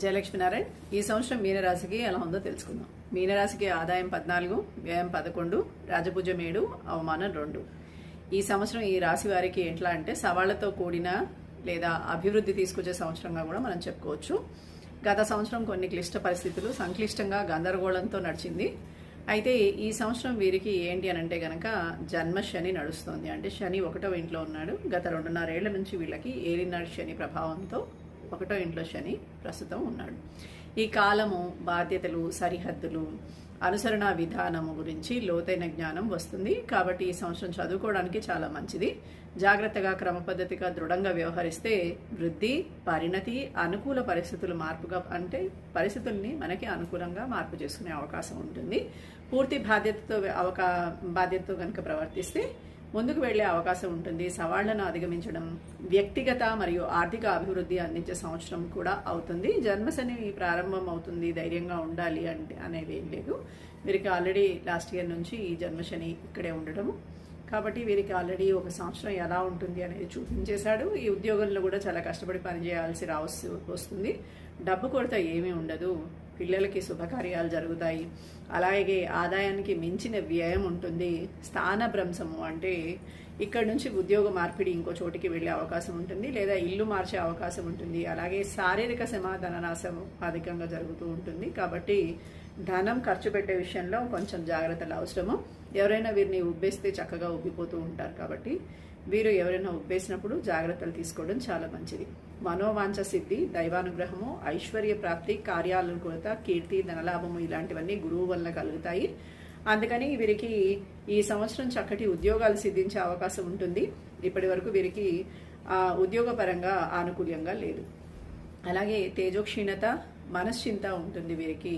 జయలక్ష్మీనారాయణ ఈ సంవత్సరం మీనరాశికి ఎలా ఉందో తెలుసుకుందాం. మీనరాశికి ఆదాయం 14, వ్యయం 11, రాజపూజ 7, అవమానం 2. ఈ సంవత్సరం ఈ రాశి వారికి ఎట్లా అంటే సవాళ్లతో కూడిన లేదా అభివృద్ధి తీసుకొచ్చే సంవత్సరంగా కూడా మనం చెప్పుకోవచ్చు. గత సంవత్సరం కొన్ని క్లిష్ట పరిస్థితులు సంక్లిష్టంగా గందరగోళంతో నడిచింది. అయితే ఈ సంవత్సరం వీరికి ఏంటి అని అంటే గనక జన్మ శని నడుస్తోంది. అంటే శని 1వ ఇంట్లో ఉన్నాడు. గత 2.5 ఏళ్ల నుంచి వీళ్ళకి ఏలినాడు శని ప్రభావంతో 1వ ఇంట్లో శని ప్రస్తుతం ఉన్నాడు. ఈ కాలము బాధ్యతలు, సరిహద్దులు, అనుసరణ విధానము గురించి లోతైన జ్ఞానం వస్తుంది. కాబట్టి ఈ సంవత్సరం చదువుకోవడానికి చాలా మంచిది. జాగ్రత్తగా, క్రమపద్ధతిగా, దృఢంగా వ్యవహరిస్తే వృద్ధి, పరిణతి, అనుకూల పరిస్థితులు మార్పుగా అంటే పరిస్థితుల్ని మనకి అనుకూలంగా మార్పు చేసుకునే అవకాశం ఉంటుంది. పూర్తి బాధ్యతతో కనుక ప్రవర్తిస్తే ముందుకు వెళ్లే అవకాశం ఉంటుంది. సవాళ్లను అధిగమించడం, వ్యక్తిగత మరియు ఆర్థిక అభివృద్ధి అందించే సంవత్సరం కూడా అవుతుంది. జన్మశని ప్రారంభం అవుతుంది. ధైర్యంగా ఉండాలి అంటే అనేది ఏం లేదు. వీరికి ఆల్రెడీ లాస్ట్ ఇయర్ నుంచి ఈ జన్మశని ఇక్కడే ఉండడము కాబట్టి వీరికి ఆల్రెడీ ఒక సంవత్సరం ఎలా ఉంటుంది అనేది చూపించేశాడు. ఈ ఉద్యోగంలో కూడా చాలా కష్టపడి పనిచేయాల్సి వస్తుంది. డబ్బు కొరత ఏమీ ఉండదు. పిల్లలకి శుభకార్యాలు జరుగుతాయి. అలాగే ఆదాయానికి మించిన వ్యయం ఉంటుంది. స్థానభ్రంశము అంటే ఇక్కడ నుంచి ఉద్యోగ మార్పిడి ఇంకో చోటికి వెళ్ళే అవకాశం ఉంటుంది, లేదా ఇల్లు మార్చే అవకాశం ఉంటుంది. అలాగే శారీరక ధన నాశం అధికంగా జరుగుతూ ఉంటుంది. కాబట్టి ధనం ఖర్చు పెట్టే విషయంలో కొంచెం జాగ్రత్తలు అవసరము. ఎవరైనా వీరిని ఉబ్బేస్తే చక్కగా ఉబ్బిపోతూ ఉంటారు. కాబట్టి వీరు ఎవరైనా ఉబ్బేసినప్పుడు జాగ్రత్తలు తీసుకోవడం చాలా మంచిది. మనోవాంఛ సిద్ధి, దైవానుగ్రహము, ఐశ్వర్య ప్రాప్తి, కార్యానుకూలత, కీర్తి, ధనలాభము ఇలాంటివన్నీ గురువు వల్ల కలుగుతాయి. అందుకని వీరికి ఈ సంవత్సరం చక్కటి ఉద్యోగాలు సిద్ధించే అవకాశం ఉంటుంది. ఇప్పటి వరకు వీరికి ఉద్యోగపరంగా ఆనుకూల్యంగా లేదు. అలాగే తేజోక్షీణత, మనశ్చింత ఉంటుంది. వీరికి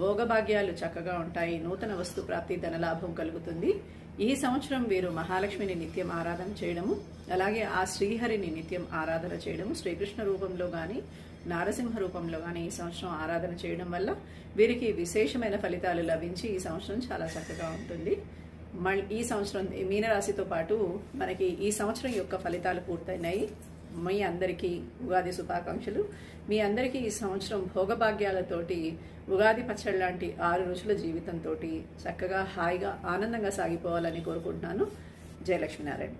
భోగభాగ్యాలు చక్కగా ఉంటాయి. నూతన వస్తు ప్రాప్తి, ధనలాభం కలుగుతుంది. ఈ సంవత్సరం వీరు మహాలక్ష్మిని నిత్యం ఆరాధన చేయడము, అలాగే ఆ శ్రీహరిని నిత్యం ఆరాధన చేయడము, శ్రీకృష్ణ రూపంలో కానీ నారసింహ రూపంలో కానీ ఈ సంవత్సరం ఆరాధన చేయడం వల్ల వీరికి విశేషమైన ఫలితాలు లభించి ఈ సంవత్సరం చాలా చక్కగా ఉంటుంది. ఈ సంవత్సరం మీనరాశితో పాటు మనకి ఈ సంవత్సరం యొక్క ఫలితాలు పూర్తయినాయి. మీ అందరికీ ఉగాది శుభాకాంక్షలు. మీ అందరికీ ఈ సంవత్సరం భోగభాగ్యాలతోటి ఉగాది పచ్చడి లాంటి 6 రుచుల జీవితంతో చక్కగా హాయిగా ఆనందంగా సాగిపోవాలని కోరుకుంటున్నాను. జయలక్ష్మీనారాయణ.